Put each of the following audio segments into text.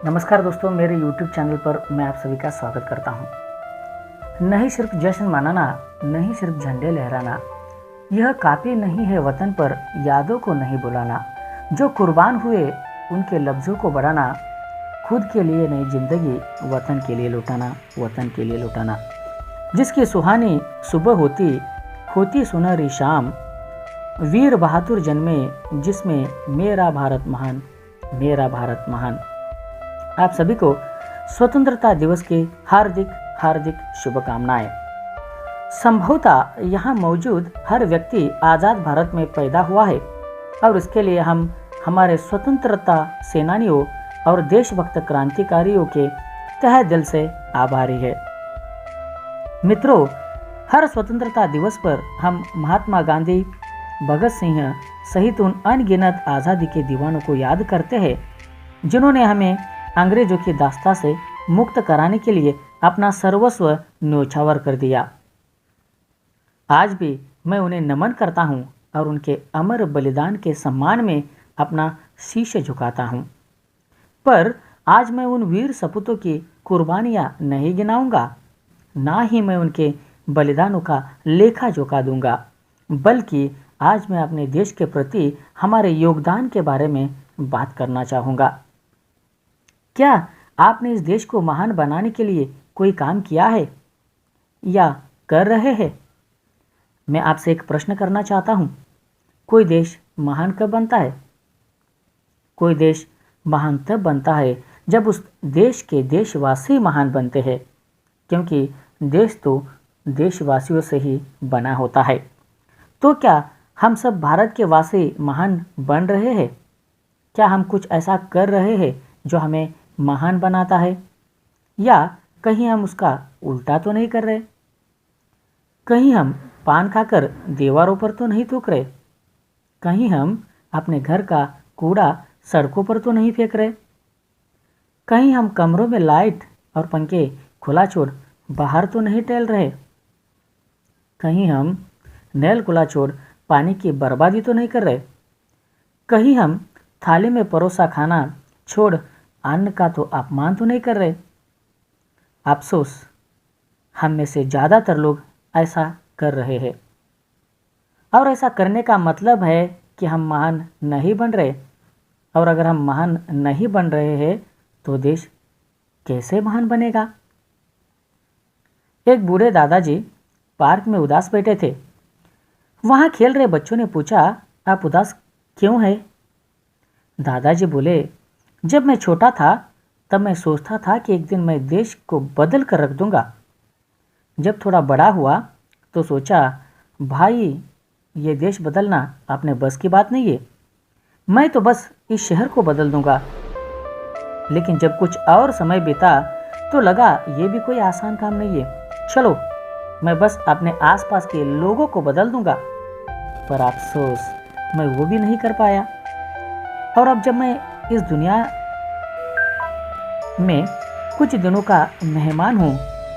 नमस्कार दोस्तों, मेरे YouTube चैनल पर मैं आप सभी का स्वागत करता हूँ। नहीं सिर्फ जश्न मनाना, नहीं सिर्फ झंडे लहराना, यह काफ़ी नहीं है वतन पर यादों को नहीं बुलाना। जो कुर्बान हुए उनके लफ्ज़ों को बढ़ाना, खुद के लिए नई जिंदगी वतन के लिए लौटाना, वतन के लिए लौटाना। जिसकी सुहानी सुबह होती सुनहरी शाम, वीर बहादुर जन्मे जिसमें मेरा भारत महान, मेरा भारत महान। आप सभी को स्वतंत्रता दिवस की हार्दिक हार्दिक शुभकामनाएं। संभवतः यहाँ मौजूद हर व्यक्ति आज़ाद भारत में पैदा हुआ है और इसके लिए हम हमारे स्वतंत्रता सेनानियों और देशभक्त क्रांतिकारियों के तहे दिल से आभारी है। मित्रों, हर स्वतंत्रता दिवस पर हम महात्मा गांधी, भगत सिंह सहित उन अनगिनत आज़ादी के दीवानों को याद करते हैं जिन्होंने हमें अंग्रेजों की दास्ता से मुक्त कराने के लिए अपना सर्वस्व न्योछावर कर दिया। आज भी मैं उन्हें नमन करता हूं और उनके अमर बलिदान के सम्मान में अपना शीश झुकाता हूं। पर आज मैं उन वीर सपूतों की कुर्बानियां नहीं गिनाऊंगा, ना ही मैं उनके बलिदानों का लेखा जोखा दूंगा, बल्कि आज मैं अपने देश के प्रति हमारे योगदान के बारे में बात करना चाहूँगा। क्या आपने इस देश को महान बनाने के लिए कोई काम किया है या कर रहे हैं? मैं आपसे एक प्रश्न करना चाहता हूँ। कोई देश महान कब बनता है? कोई देश महान तब बनता है जब उस देश के देशवासी महान बनते हैं, क्योंकि देश तो देशवासियों से ही बना होता है। तो क्या हम सब भारत के वासी महान बन रहे हैं? क्या हम कुछ ऐसा कर रहे हैं जो हमें महान बनाता है, या कहीं हम उसका उल्टा तो नहीं कर रहे? कहीं हम पान खाकर दीवारों पर तो नहीं थूक रहे? कहीं हम अपने घर का कूड़ा सड़कों पर तो नहीं फेंक रहे? कहीं हम कमरों में लाइट और पंखे खुला छोड़ बाहर तो नहीं टहल रहे? कहीं हम नल खुला छोड़ पानी की बर्बादी तो नहीं कर रहे? कहीं हम थाली में परोसा खाना छोड़ अन्न का तो अपमान तो नहीं कर रहे? अफसोस, हम में से ज़्यादातर लोग ऐसा कर रहे हैं। और ऐसा करने का मतलब है कि हम महान नहीं बन रहे। और अगर हम महान नहीं बन रहे हैं तो देश कैसे महान बनेगा? एक बूढ़े दादाजी पार्क में उदास बैठे थे। वहाँ खेल रहे बच्चों ने पूछा, आप उदास क्यों हैं? दादाजी बोले, जब मैं छोटा था तब मैं सोचता था कि एक दिन मैं देश को बदल कर रख दूंगा। जब थोड़ा बड़ा हुआ तो सोचा, भाई ये देश बदलना अपने बस की बात नहीं है, मैं तो बस इस शहर को बदल दूंगा। लेकिन जब कुछ और समय बीता तो लगा ये भी कोई आसान काम नहीं है। चलो मैं बस अपने आसपास के लोगों को बदल दूंगा। पर अफसोस, मैं वो भी नहीं कर पाया। और अब जब मैं इस दुनिया में कुछ दिनों का मेहमान हूँ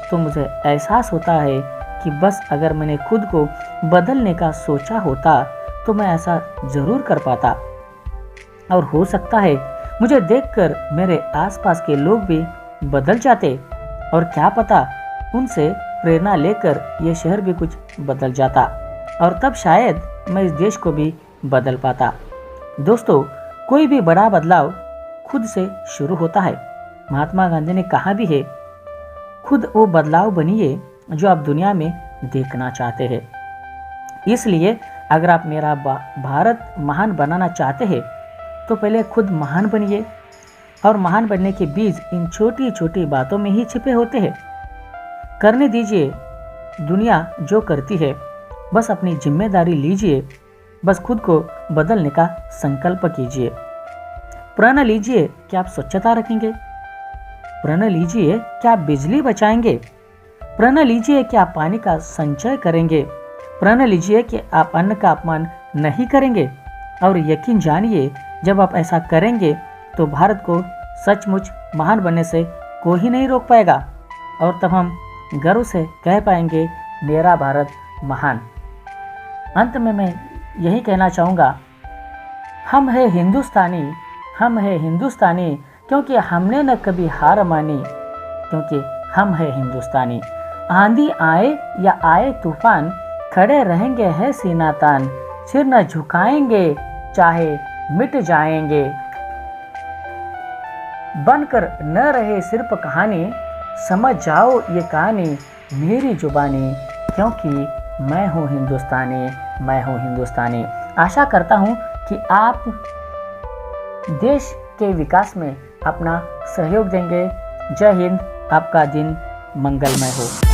तो मुझे एहसास होता है कि बस अगर मैंने खुद को बदलने का सोचा होता तो मैं ऐसा ज़रूर कर पाता। और हो सकता है मुझे देखकर मेरे आसपास के लोग भी बदल जाते, और क्या पता उनसे प्रेरणा लेकर ये शहर भी कुछ बदल जाता, और तब शायद मैं इस देश को भी बदल पाता। दोस्तों, कोई भी बड़ा बदलाव खुद से शुरू होता है। महात्मा गांधी ने कहा भी है, खुद वो बदलाव बनिए जो आप दुनिया में देखना चाहते हैं। इसलिए अगर आप मेरा भारत महान बनाना चाहते हैं तो पहले खुद महान बनिए। और महान बनने के बीज इन छोटी छोटी बातों में ही छिपे होते हैं। करने दीजिए दुनिया जो करती है, बस अपनी जिम्मेदारी लीजिए, बस खुद को बदलने का संकल्प कीजिए। प्रण लीजिए कि आप स्वच्छता रखेंगे। प्रण लीजिए कि आप बिजली बचाएंगे। प्रण लीजिए कि आप पानी का संचय करेंगे। प्रण लीजिए कि आप अन्न का अपमान नहीं करेंगे। और यकीन जानिए, जब आप ऐसा करेंगे तो भारत को सचमुच महान बनने से कोई नहीं रोक पाएगा, और तब हम गर्व से कह पाएंगे, मेरा भारत महान। अंत में मैं यही कहना चाहूँगा, हम है हिंदुस्तानी, हम है हिंदुस्तानी, क्योंकि हमने न कभी हार मानी, क्योंकि हम है हिंदुस्तानी। आंधी आए या आए तूफान, खड़े रहेंगे है सीना तान, सिर न झुकाएंगे चाहे मिट जाएंगे। बनकर न रहे सिर्फ कहानी, समझ जाओ ये कहानी मेरी जुबानी, क्योंकि मैं हूँ हिंदुस्तानी, मैं हूँ हिंदुस्तानी। आशा करता हूँ कि आप देश के विकास में अपना सहयोग देंगे। जय हिंद, आपका दिन मंगलमय हो।